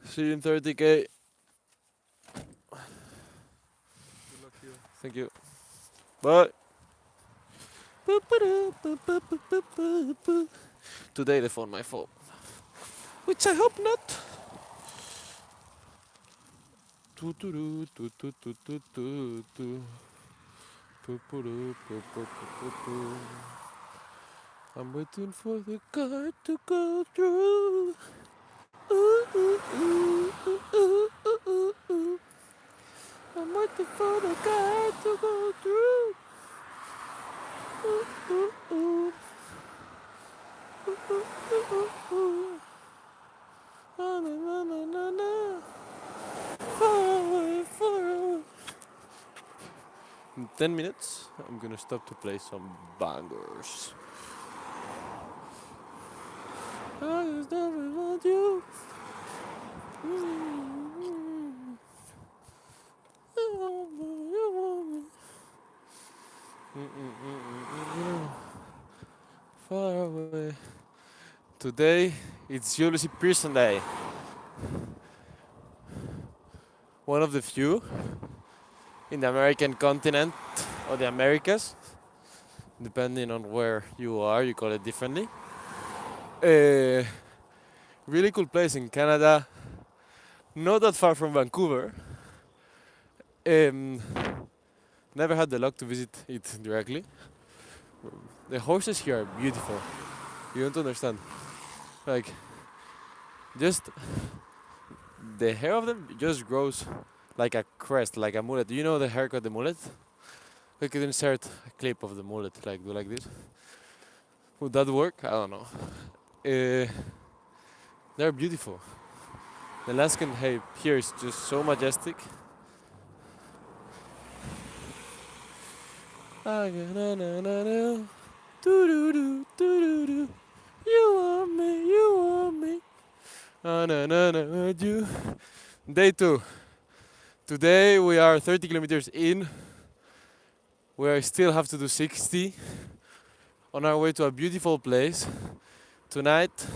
See you in 30K. Thank you. Bye. Today they found my phone, which I hope not. I'm waiting for the car to go through. Ooh, ooh, ooh, ooh, ooh, ooh, ooh. I'm waiting for the car to go through. Ooh, ooh, ooh. Ooh, ooh, ooh, ooh. Na, na, na, na, na. Far away, far away. In 10 minutes, I'm gonna stop to play some bangers. I just never want you. You want me. Far away. Today, it's Ulysses Pearson Day. One of the few in the American continent or the Americas, depending on where you are, you call it differently. Really cool place in Canada, not that far from Vancouver. Um, Never had the luck to visit it directly. The horses here are beautiful. You don't understand. Like, just the hair of them just grows like a crest, like a mullet. Do you know the haircut, the mullet? We could insert a clip of the mullet, like do like this. Would that work? I don't know. They're beautiful. The landscape here is just so majestic. You want me, you want me. You. Day 2. Today we are 30 kilometers in. We still have to do 60 on our way to a beautiful place tonight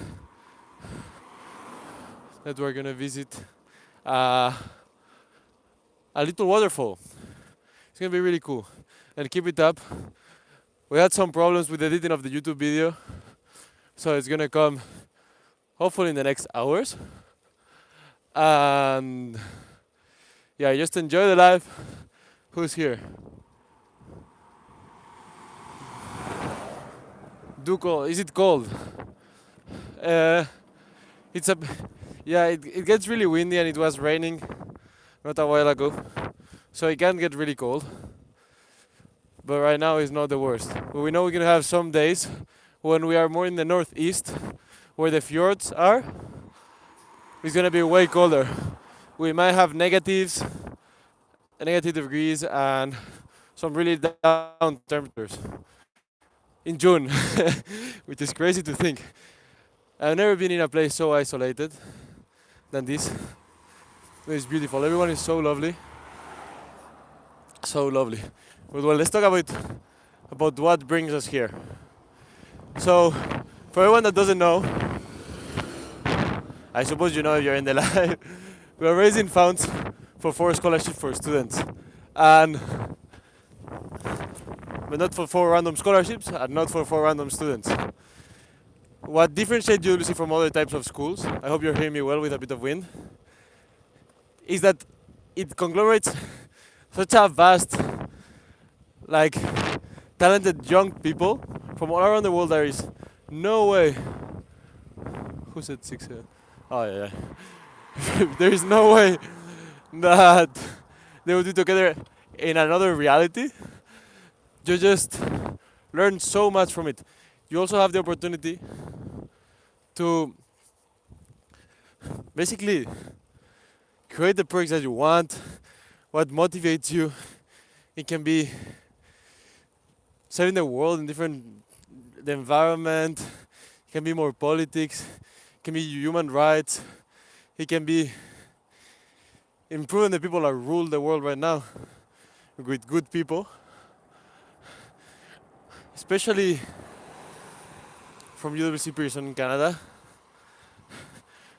that we're gonna visit a little waterfall. It's gonna be really cool. And keep it up. We had some problems with the editing of the YouTube video, so it's gonna come hopefully in the next hours. And yeah, just enjoy the life. Who's here? Is it cold? It's a yeah. It gets really windy and it was raining not a while ago, so it can get really cold. But right now it's not the worst. But we know we're gonna have some days when we are more in the northeast, where the fjords are. It's gonna be way colder. We might have negative degrees and some really down temperatures in June, which is crazy to think. I've never been in a place so isolated than this. It's beautiful. Everyone is so lovely. So lovely. But well, let's talk about what brings us here. So, for everyone that doesn't know, I suppose you know if you're in the live, we are raising funds for 4 scholarships for students. But not for 4 random scholarships and not for 4 random students. What differentiates ULC from other types of schools, I hope you're hearing me well with a bit of wind, is that it conglomerates such a vast, like, talented young people from all around the world. There is no way. Who said 6? Oh yeah. There is no way that they would be together in another reality. You just learn so much from it. You also have the opportunity to basically create the projects that you want, what motivates you. It can be saving the world in the environment. It can be more politics. It can be human rights. It can be improving the people that rule the world right now with good people. Especially from UWC Pearson in Canada.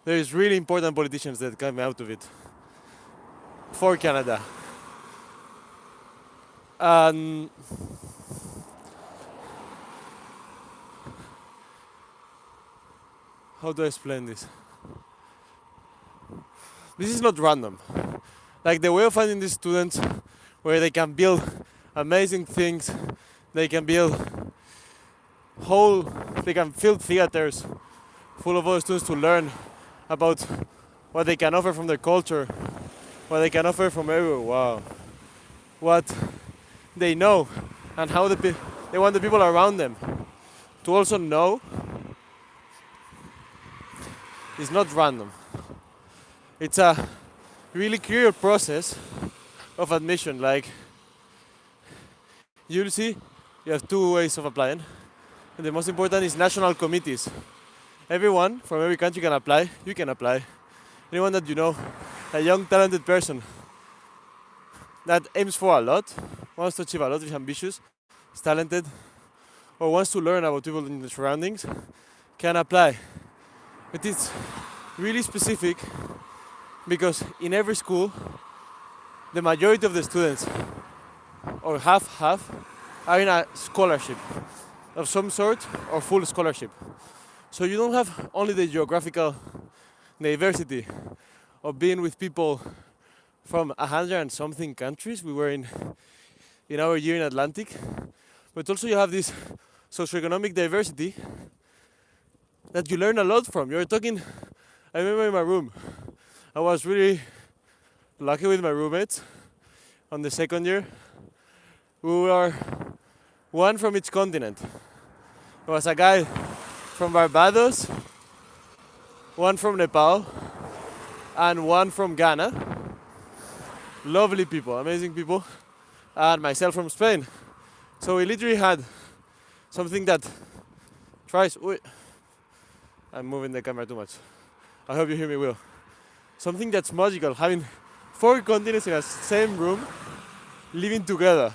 There is really important politicians that come out of it for Canada. And how do I explain this? This is not random. Like the way of finding these students where they can build amazing things, they can build they can fill theaters full of other students to learn about what they can offer from their culture, what they can offer from everywhere. Wow. What they know and how they want the people around them to also know is not random. It's a really clear process of admission. Like you'll see, you have two ways of applying, and the most important is national committees. Everyone from every country can apply. You can apply. Anyone that you know, a young talented person that aims for a lot, wants to achieve a lot, is ambitious, is talented, or wants to learn about people in the surroundings, can apply. But it's really specific because in every school, the majority of the students, or half, are in a scholarship of some sort or full scholarship. So you don't have only the geographical diversity of being with people from 100 and something countries. We were in our year in Atlantic, but also you have this socioeconomic diversity that you learn a lot from. You're talking, I remember in my room, I was really lucky with my roommates on the second year. We were one from each continent. There was a guy from Barbados, one from Nepal, and one from Ghana. Lovely people, amazing people, and myself from Spain. So we literally had something that tries. I'm moving the camera too much. I hope you hear me well. Something that's magical, having 4 continents in a same room, living together.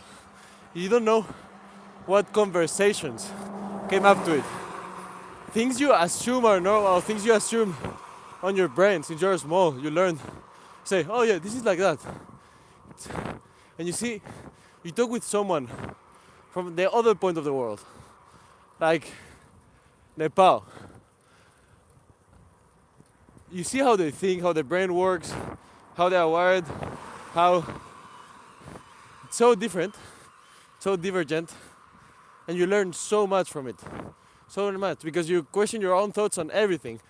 You don't know what conversations came up to it. Things you assume are normal, things you assume on your brain since you're small, you learn. Say, oh yeah, this is like that. And you talk with someone from the other point of the world, like Nepal. You see how they think, how their brain works, how they are wired, how it's so different, so divergent, and you learn so much from it. So much, because you question your own thoughts on everything.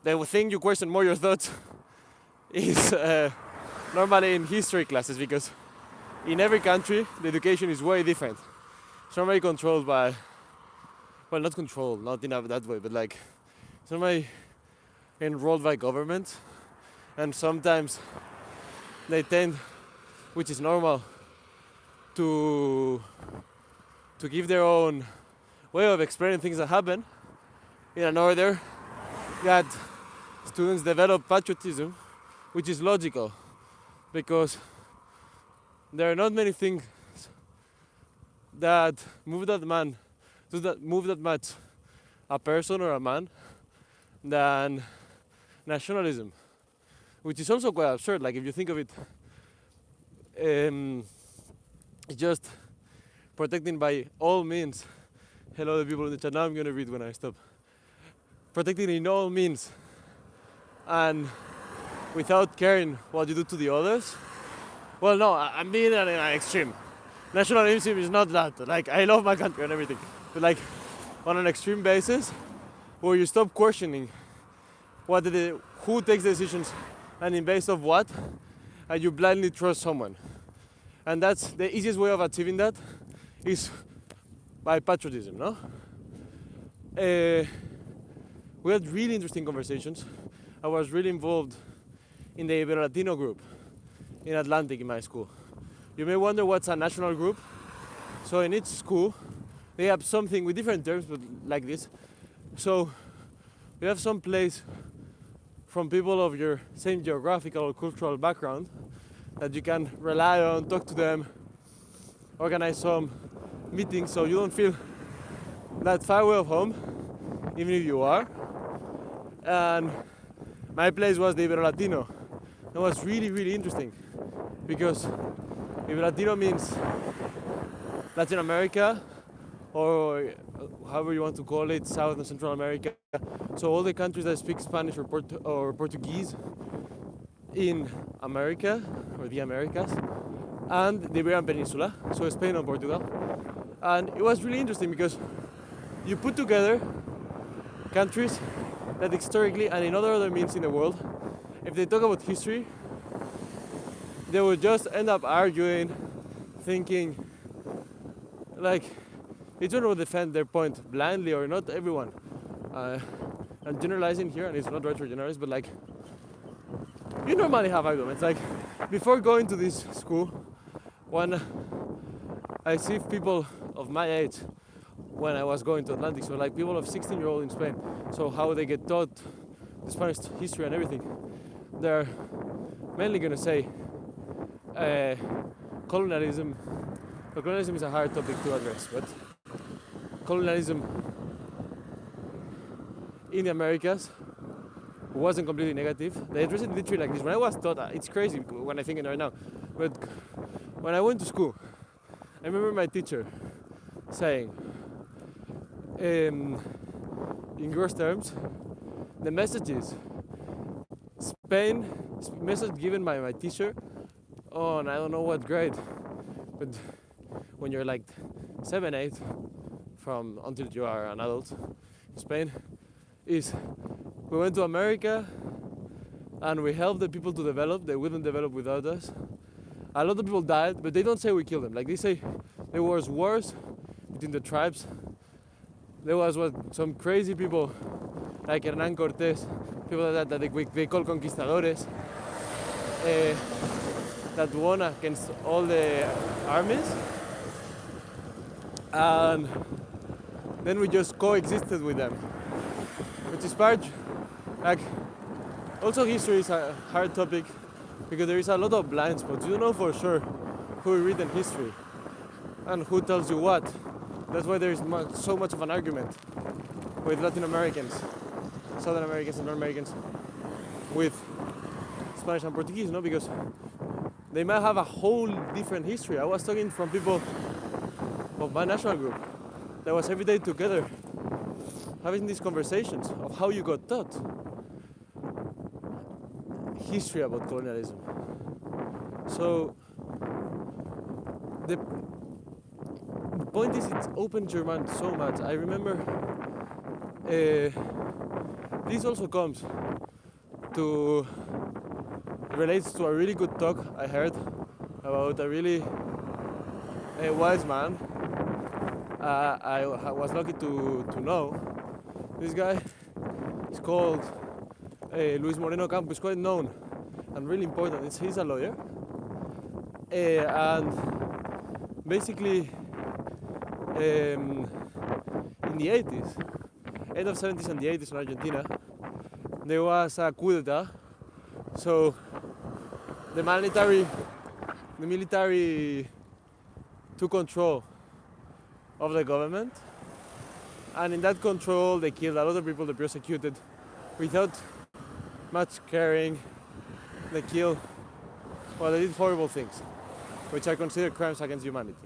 The thing you question more your thoughts is normally in history classes, because in every country the education is way different. It's normally controlled by, well, not controlled, not in that way, but like it's normally enrolled by government, and sometimes they tend, which is normal, to give their own way of explaining things that happen in an order that students develop patriotism, which is logical, because there are not many things that move that much a person or a man than nationalism, which is also quite absurd. Like if you think of it, just protecting by all means. Hello, the people in the chat. Now I'm going to read when I stop. Protecting in all means and without caring what you do to the others. Well, no, I'm being an extreme. Nationalism is not that. Like, I love my country and everything. But like, on an extreme basis, where you stop questioning who takes the decisions and in base of what, and you blindly trust someone. And that's the easiest way of achieving that is by patriotism, no? We had really interesting conversations. I was really involved in the Ibero-Latino group in Atlantic in my school. You may wonder what's a national group. So in each school, they have something with different terms, but like this. So we have some place from people of your same geographical or cultural background that you can rely on, talk to them, organize some meetings, so you don't feel that far away of home, even if you are. And my place was the Ibero Latino. It was really, really interesting because Ibero Latino means Latin America, or however you want to call it, South and Central America. So all the countries that speak Spanish or Portuguese in America, or the Americas, and the Iberian Peninsula, so Spain and Portugal. And it was really interesting because you put together countries that historically and in other means in the world, if they talk about history, they would just end up arguing, thinking, like, each one will defend their point blindly, or not everyone. I'm generalizing here, and it's not right to generalize, but like, you normally have arguments. Like, before going to this school, when I see people of my age, when I was going to Atlantic, so like people of 16-year-old in Spain, so how they get taught the Spanish history and everything, they're mainly going to say colonialism. Well, colonialism is a hard topic to address, but colonialism in the Americas wasn't completely negative. They addressed it literally like this. When I was taught, it's crazy when I think it right now, but when I went to school, I remember my teacher saying, in gross terms, the message is Spain, message given by my teacher on I don't know what grade, but when you're like 7, 8, from until you are an adult in Spain, is we went to America and we helped the people to develop. They wouldn't develop without us. A lot of people died, but they don't say we killed them. Like, they say there was wars between the tribes. There was some crazy people like Hernán Cortés, people that they call conquistadores, that won against all the armies, and then we just coexisted with them, which is part, like, also history is a hard topic because there is a lot of blind spots. You don't know for sure who written history and who tells you what. That's why there is so much of an argument with Latin Americans, Southern Americans and North Americans, with Spanish and Portuguese, no? Because they might have a whole different history. I was talking from people of my national group that was every day together having these conversations of how you got taught history about colonialism. So the point is, it's opened your mind so much. I remember this also comes to relates to a really good talk I heard about a really wise man. I was lucky to know this guy. Is called Luis Moreno Campos, quite known and really important. He's a lawyer, and basically in the 80s, end of 70s and the 80s in Argentina, there was a coup d'etat. So the military took control of the government, and in that control they killed a lot of people, they persecuted without much caring. They killed, well, they did horrible things, which I consider crimes against humanity.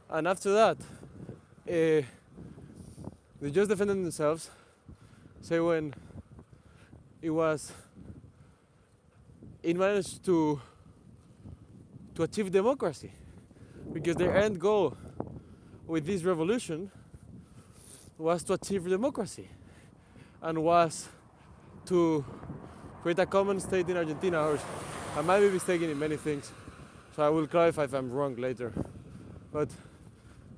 And after that, they just defended themselves. Say when it managed to achieve democracy, because their end goal with this revolution was to achieve democracy and was to create a common state in Argentina. Or I might be mistaken in many things, so I will clarify if I'm wrong later. But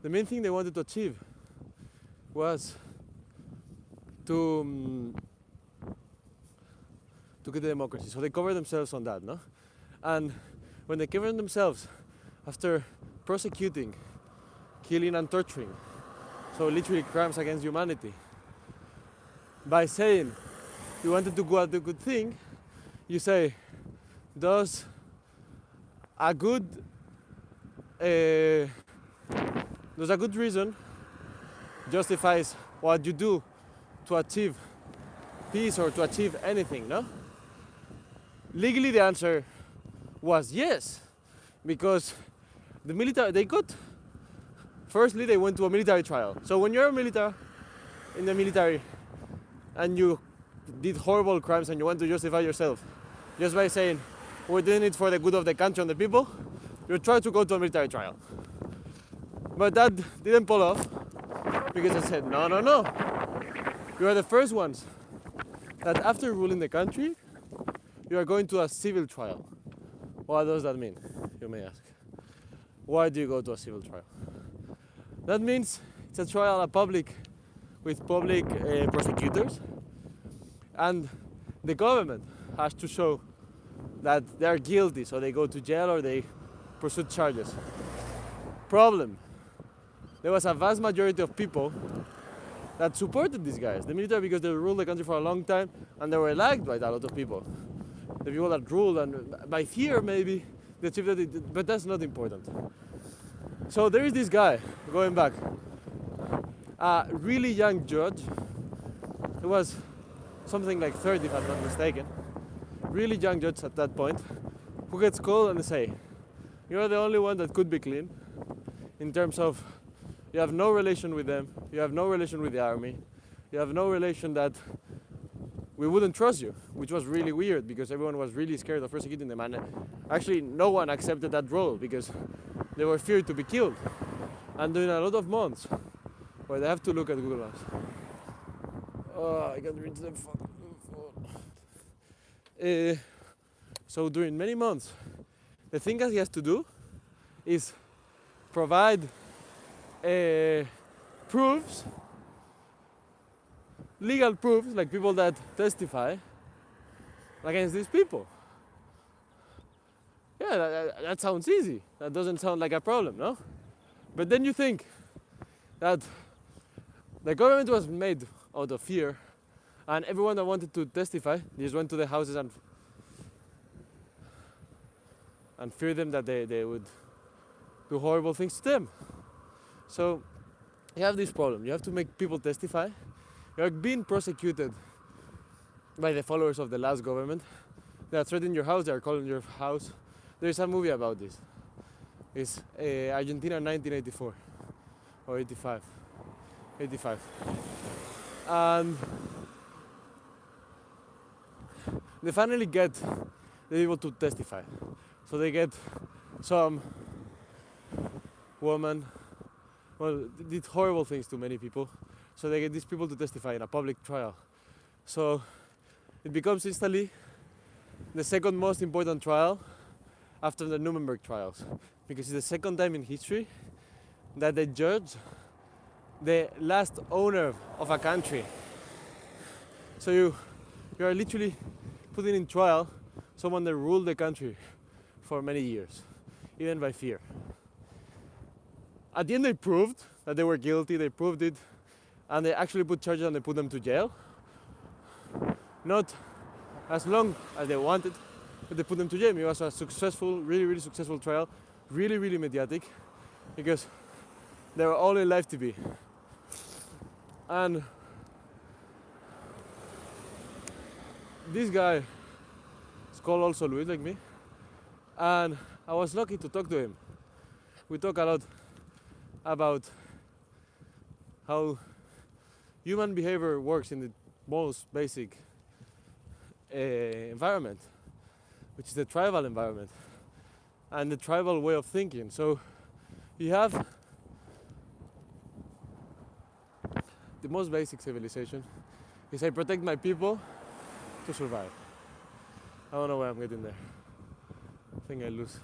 the main thing they wanted to achieve was to get the democracy. So they covered themselves on that, no? And when they covered themselves after prosecuting, killing and torturing, so literally crimes against humanity, by saying you wanted to do a good thing, you say, does a good reason justifies what you do to achieve peace or to achieve anything, no? Legally, the answer was yes, because the military, they got, firstly, they went to a military trial. So when you're in the military, and you did horrible crimes and you want to justify yourself just by saying, we're doing it for the good of the country and the people, you try to go to a military trial. But that didn't pull off, because I said, no, no, no. You are the first ones that after ruling the country, you are going to a civil trial. What does that mean, you may ask? Why do you go to a civil trial? That means it's a trial with public prosecutors, and the government has to show that they are guilty, so they go to jail or they pursue charges. Problem: there was a vast majority of people that supported these guys, the military, because they ruled the country for a long time and they were liked by a lot of people. The people that ruled, and by fear maybe they achieved it, but that's not important. So there is this guy, going back, a really young judge. He was something like 30 if I'm not mistaken. Really young judge at that point, who gets called and they say, you're the only one that could be clean, in terms of you have no relation with them, you have no relation with the army, you have no relation that we wouldn't trust you, which was really weird because everyone was really scared of prosecuting them, and actually no one accepted that role because they were feared to be killed. And during a lot of months where they have to look at Google Maps. Oh, I can't reach the fucking phone. So during many months, the thing that he has to do is provide proofs, legal proofs, like people that testify against these people. Yeah, that sounds easy. That doesn't sound like a problem, no? But then you think that the government was made out of fear, and everyone that wanted to testify just went to the houses and feared them that they would do horrible things to them. So you have this problem. You have to make people testify. You're being prosecuted by the followers of the last government. They are threatening your house. They are calling your house. There's a movie about this. It's Argentina 1984 or 85. And they finally get the people to testify. So they get some woman, well, did horrible things to many people. So they get these people to testify in a public trial. So it becomes instantly the second most important trial after the Nuremberg trials, because it's the second time in history that they judge the last owner of a country. So you are literally putting in trial someone that ruled the country for many years, even by fear. At the end they proved that they were guilty, they proved it, and they actually put charges and they put them to jail. Not as long as they wanted, but they put them to jail. It was a successful, really, really successful trial, really, really mediatic, because they were all in live TV. And this guy is called also Luis, like me, and I was lucky to talk to him. We talk a lot about how human behavior works in the most basic environment, which is the tribal environment and the tribal way of thinking. So you have the most basic civilization is I protect my people to survive. I don't know why I'm getting there. I think I lose.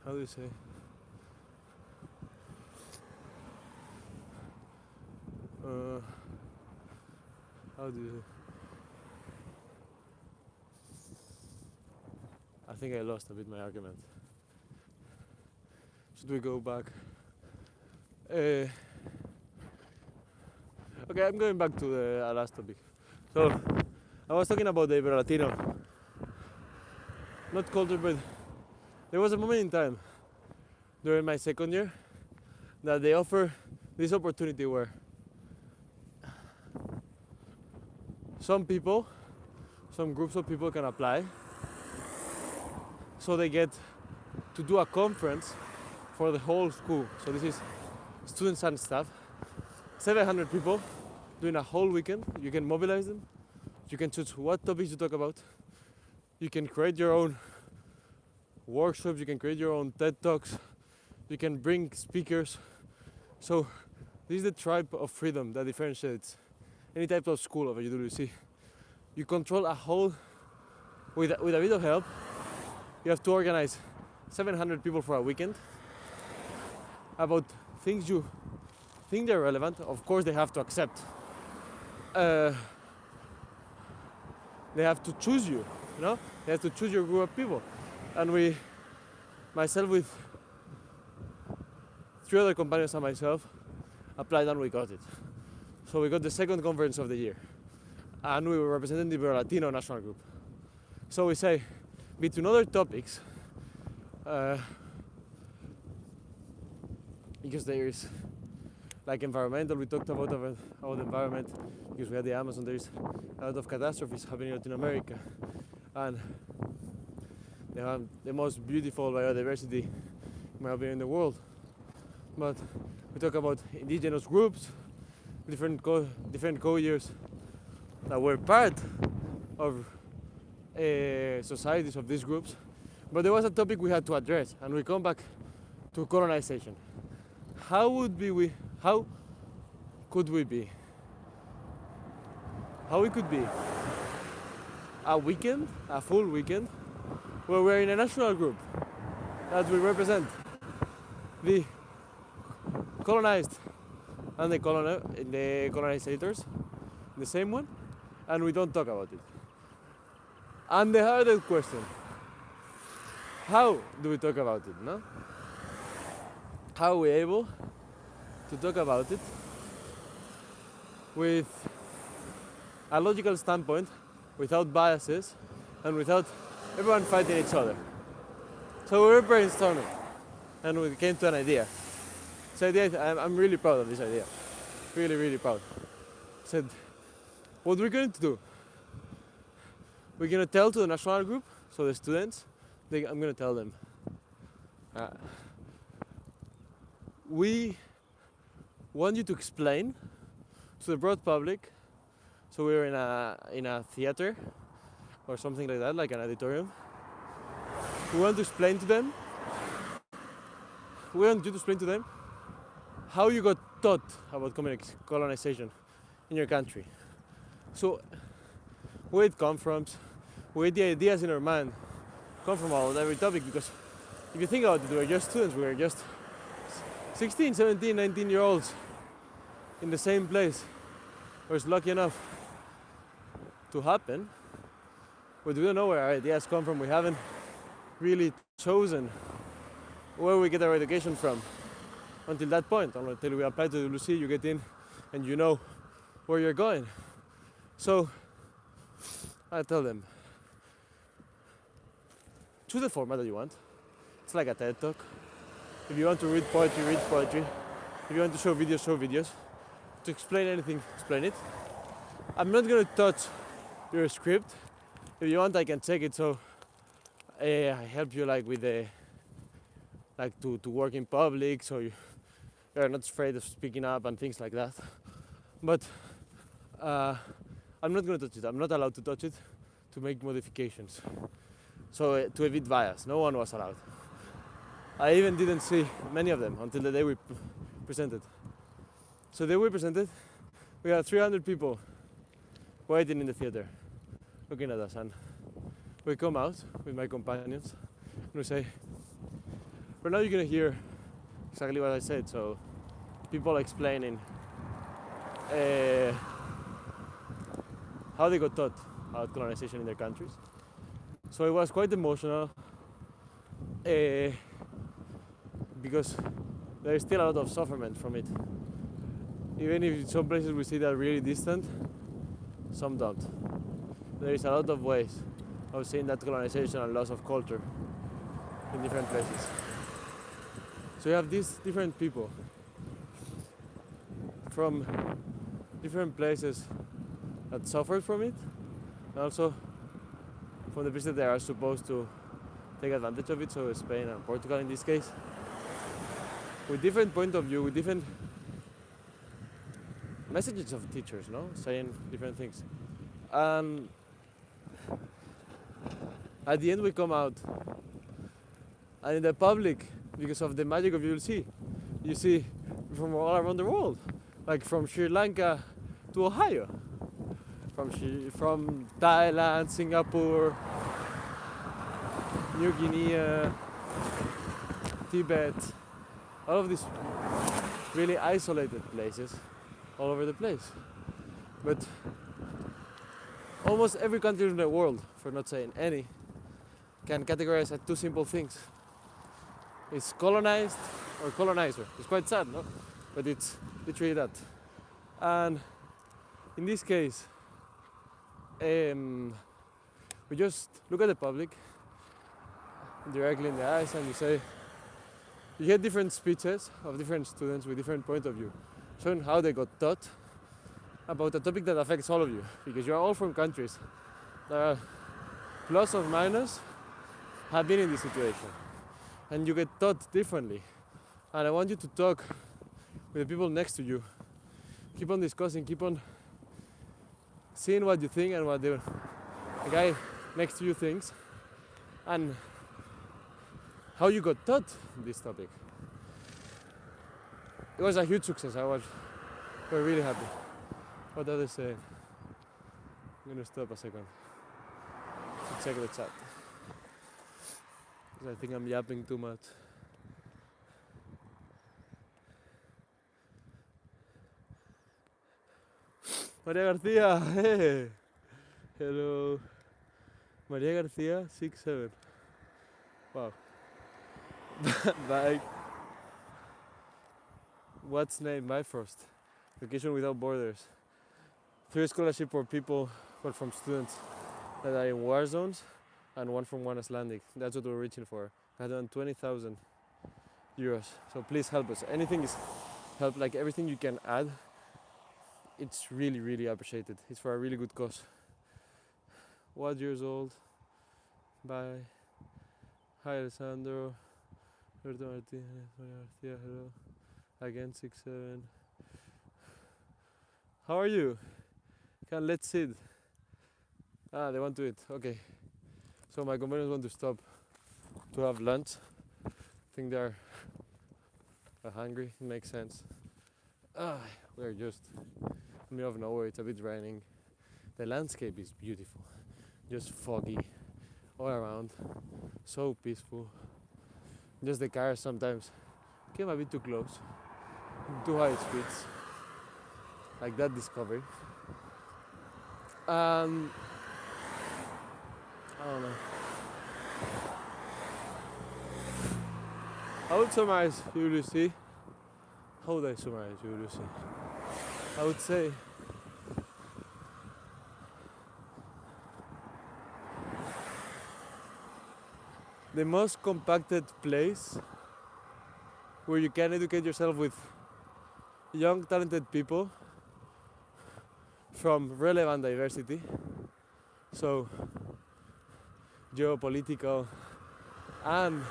How do you say? How do you? I think I lost a bit my argument. Should we go back? Okay, I'm going back to the last topic. So, I was talking about the Ibero-Latino. Not culture, but there was a moment in time during my second year that they offer this opportunity where some people, some groups of people can apply, so they get to do a conference for the whole school. So this is students and staff, 700 people doing a whole weekend. You can mobilize them, you can choose what topics you talk about, you can create your own workshops, you can create your own TED Talks, you can bring speakers. So this is the type of freedom that differentiates any type of school of a UWC. You control a whole, with a bit of help, you have to organize 700 people for a weekend about things you think they're relevant. Of course, they have to accept. They have to choose you, you know? They have to choose your group of people. And myself with 3 other companions and myself, applied and we got it. So we got the second conference of the year. And we were representing the Latino national group. So we say, between other topics, because there is like environmental, we talked about environment, because we had the Amazon, there is a lot of catastrophes happening in Latin America. And they have the most beautiful biodiversity, in my opinion, in the world. But we talk about indigenous groups, different co-years that were part of societies of these groups. But there was a topic we had to address, and we come back to colonization. How could we be, how we could be a weekend, a full weekend, where we're in a national group that will represent the colonized and the colonizators, the same one, and we don't talk about it. And the harder question, how do we talk about it, no? How are we able to talk about it with a logical standpoint, without biases, and without everyone fighting each other? So we were brainstorming, and we came to an idea. So I'm really proud of this idea, really, really proud. Said, what we're going to do, we're going to tell to the national group, so the students, I'm going to tell them, we want you to explain to the broad public. So we're in a theater or something like that, like an auditorium. We want to explain to them. We want you to explain to them how you got taught about colonization in your country. So where it comes from, where the ideas in our mind come from about every topic. Because if you think about it, we were just students. We were just 16, 17, 19-year-olds in the same place. We're lucky enough to happen, but we don't know where our ideas come from. We haven't really chosen where we get our education from until that point. Until we apply to WC, you get in and you know where you're going. So I tell them, choose the format that you want. It's like a TED Talk. If you want to read poetry, read poetry. If you want to show videos. To explain anything, explain it. I'm not going to touch your script. If you want, I can take it, so I help you like with the to work in public, so you're not afraid of speaking up and things like that. But I'm not going to touch it. I'm not allowed to touch it to make modifications. So to evade bias, no one was allowed. I even didn't see many of them until the day we presented. So the day we presented, we had 300 people waiting in the theater, looking at us, and we come out with my companions and we say, for now you're gonna hear exactly what I said. So people explaining how they got taught about colonization in their countries. So it was quite emotional because there is still a lot of sufferment from it. Even if some places we see that really distant, some don't. There is a lot of ways of seeing that colonization and loss of culture in different places. So you have these different people from different places that suffered from it, and also from the places that are supposed to take advantage of it, so Spain and Portugal in this case, with different point of view, with different messages of teachers, no, saying different things, and at the end we come out, and in the public, because of the magic of you see from all around the world, like from Sri Lanka to Ohio, from Thailand, Singapore, New Guinea, Tibet, all of these really isolated places all over the place. But almost every country in the world, for not saying any, can categorize as two simple things. It's colonized or colonizer. It's quite sad, no? But it's literally that. And in this case, we just look at the public directly in the eyes and you say, you get different speeches of different students with different point of view, showing how they got taught about a topic that affects all of you, because you are all from countries that are plus or minus have been in this situation, and you get taught differently. And I want you to talk with the people next to you, keep on discussing, keep on seeing what you think and what the guy next to you thinks, and how you got taught this topic. It was a huge success. We're really happy. What are they saying? I'm gonna stop a second to check the chat, because I think I'm yapping too much. Maria Garcia, hey! Hello. Maria Garcia, 6'7". Wow. Bye. What's name? Bifröst. Education Without Borders. 3 scholarship for people, or from students that are in war zones, and 1 from One Icelandic. That's what we're reaching for. 120,000 euros. So please help us. Anything is help, like everything you can add. It's really, really appreciated. It's for a really good cause. What years old? Bye. Hi, Alessandro. Roberto Martinez, Maria Garcia, hello. Again, 6'7". How are you? Let's sit. Ah, they want to eat. Okay. So my companions want to stop to have lunch. I think they're hungry. It makes sense. We're just in the middle of nowhere. It's a bit raining. The landscape is beautiful. Just foggy all around. So peaceful. Just the cars sometimes came a bit too close. Too high speeds. Like that discovery. I don't know. I would summarize ULC. How would I summarize ULC? I would say the most compacted place where you can educate yourself with young, talented people from relevant diversity. So, geopolitical and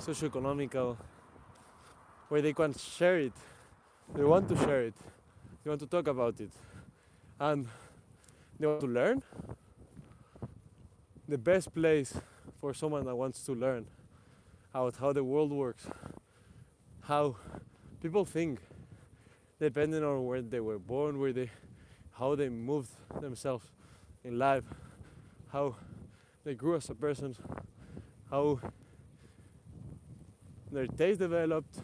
socioeconomical, where they can share it, they want to share it, they want to talk about it, and they want to learn. The best place for someone that wants to learn about how the world works, how people think, depending on where they were born, how they moved themselves in life, how they grew as a person, how their taste developed,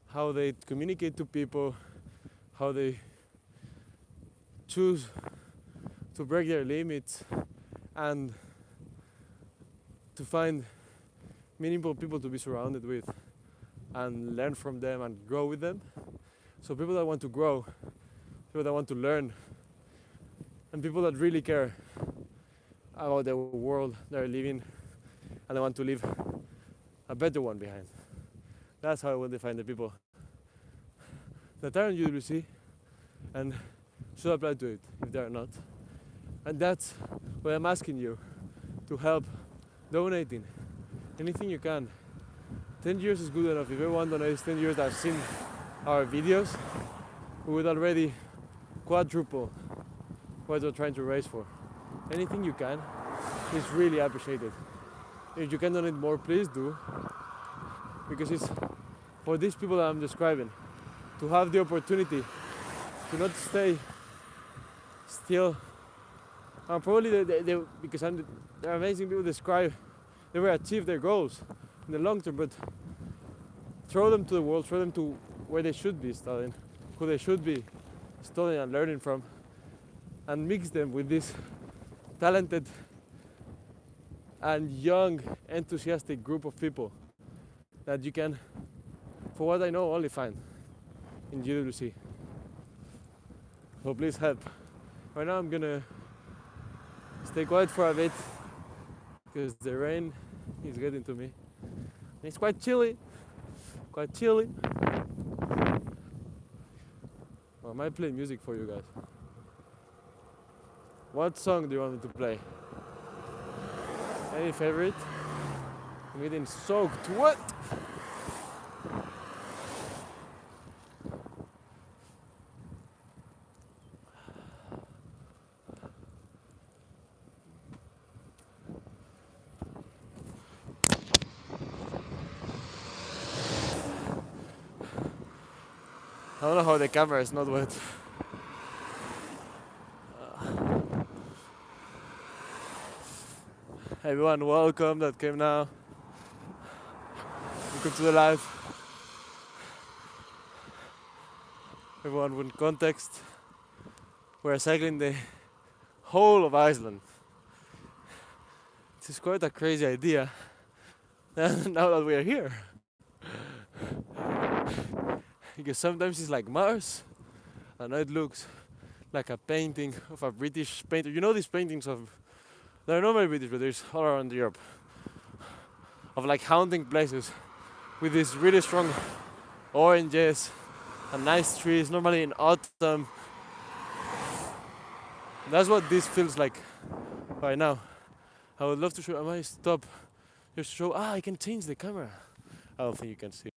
how they communicate to people, how they choose to break their limits and to find meaningful people to be surrounded with and learn from them and grow with them. So people that want to grow, people that want to learn, and people that really care about the world they're living and they want to leave a better one behind. That's how I will define the people that are in UWC and should apply to it if they are not. And that's what I'm asking you to help donating anything you can. 10 years is good enough. If everyone donates 10 years that have seen our videos, we would already quadruple what we're trying to raise for. Anything you can is really appreciated. If you can donate more, please do, because it's for these people that I'm describing to have the opportunity to not stay still. And probably because they're amazing people describe they will achieve their goals in the long term, but throw them to the world, throw them to where they should be studying, who they should be studying and learning from, and mix them with this talented and young, enthusiastic group of people that you can, for what I know, only find in UWC. So please help. Right now I'm gonna stay quiet for a bit because the rain is getting to me. It's quite chilly. Well, I might play music for you guys. What song do you want me to play? Any favorite? I'm getting soaked. What? I don't know how the camera is not wet. Everyone, welcome that came now. Welcome to the live. Everyone with context. We're cycling the whole of Iceland. This is quite a crazy idea. Now that we are here. Because sometimes it's like Mars, and now it looks like a painting of a British painter. You know these paintings of, they're not very British, but there's all around Europe, of like haunting places with these really strong oranges and nice trees, normally in autumn. That's what this feels like right now. I would love to show, I might stop just to show, I can change the camera. I don't think you can see.